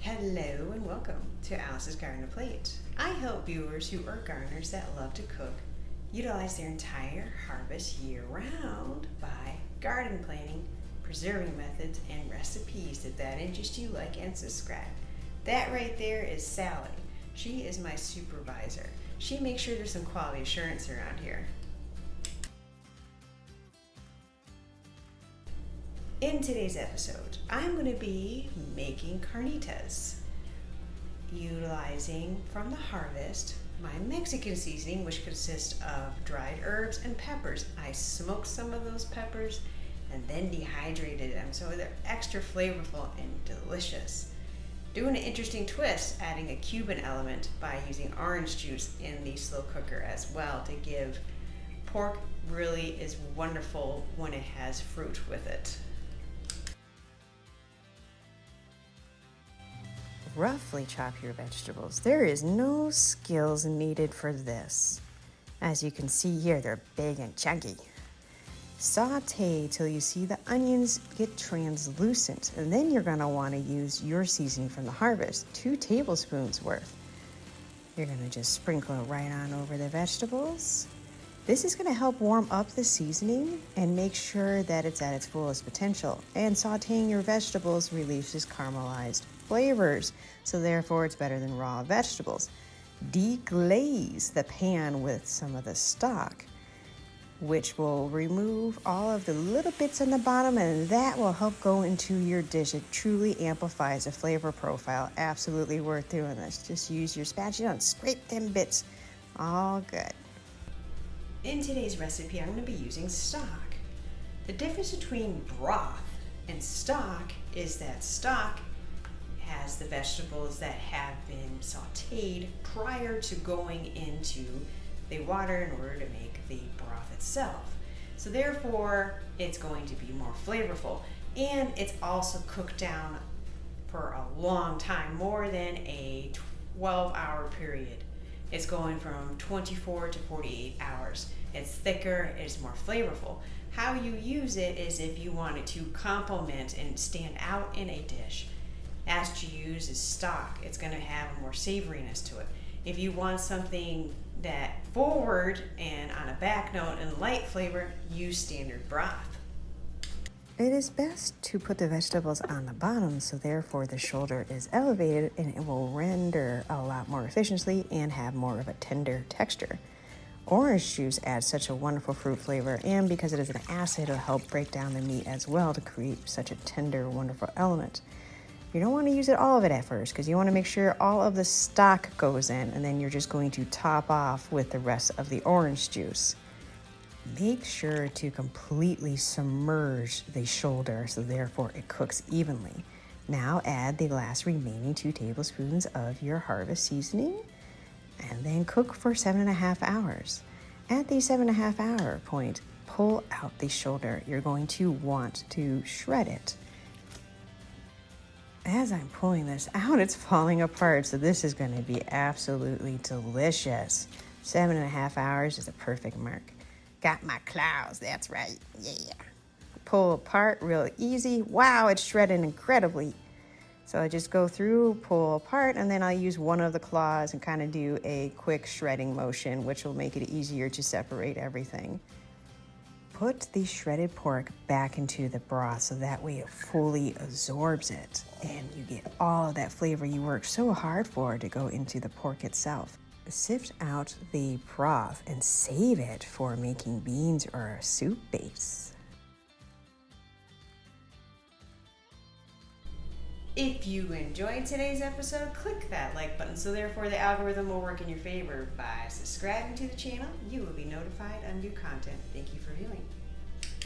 Hello and welcome to Alice's Garden to Plate. I help viewers who are gardeners that love to cook utilize their entire harvest year-round by garden planning, preserving methods, and recipes that interest you. Like and subscribe. That right there is Sally. She is my supervisor. She makes sure there's some quality assurance around here. In today's episode, I'm going to be making carnitas, utilizing from the harvest my Mexican seasoning, which consists of dried herbs and peppers. I smoked some of those peppers and then dehydrated them so they're extra flavorful and delicious. Doing an interesting twist, adding a Cuban element by using orange juice in the slow cooker as well to give pork really is wonderful when it has fruit with it. Roughly chop your vegetables. There is no skills needed for this. As you can see here, they're big and chunky. Sauté till you see the onions get translucent, and then you're going to want to use your seasoning from the harvest, 2 tablespoons worth. You're going to just sprinkle it right on over the vegetables. This is going to help warm up the seasoning and make sure that it's at its fullest potential. And sauteing your vegetables releases caramelized flavors, so therefore it's better than raw vegetables. Deglaze the pan with some of the stock, which will remove all of the little bits on the bottom, and that will help go into your dish. It truly amplifies the flavor profile. Absolutely worth doing this. Just use your spatula and scrape them bits. All good. In today's recipe, I'm going to be using stock. The difference between broth and stock is that stock has the vegetables that have been sauteed prior to going into the water in order to make the broth itself. So therefore, it's going to be more flavorful, and it's also cooked down for a long time, more than a 12-hour period. It's going from 24 to 48 hours. It's thicker, it's more flavorful. How you use it is if you want it to complement and stand out in a dish. As to use is stock. It's going to have more savoriness to it. If you want something that forward and on a back note and light flavor, use standard broth. It is best to put the vegetables on the bottom, so therefore the shoulder is elevated and it will render a lot more efficiently and have more of a tender texture. Orange juice adds such a wonderful fruit flavor, and because it is an acid, it'll help break down the meat as well to create such a tender, wonderful element. You don't want to use it all of it at first because you want to make sure all of the stock goes in, and then you're just going to top off with the rest of the orange juice. Make sure to completely submerge the shoulder so therefore it cooks evenly. Now add the last remaining 2 tablespoons of your harvest seasoning and then cook for 7.5 hours. At the 7.5 hour point, pull out the shoulder. You're going to want to shred it. As I'm pulling this out, it's falling apart, so this is going to be absolutely delicious. 7.5 hours is a perfect mark. Got my claws, that's right, yeah. Pull apart real easy. Wow, it's shredded incredibly. So I just go through, pull apart, and then I'll use one of the claws and kind of do a quick shredding motion, which will make it easier to separate everything. Put the shredded pork back into the broth so that way it fully absorbs it and you get all of that flavor you worked so hard for to go into the pork itself. Sift out the broth and save it for making beans or a soup base. If you enjoyed today's episode, click that like button so therefore the algorithm will work in your favor. By subscribing to the channel, you will be notified on new content. Thank you for viewing.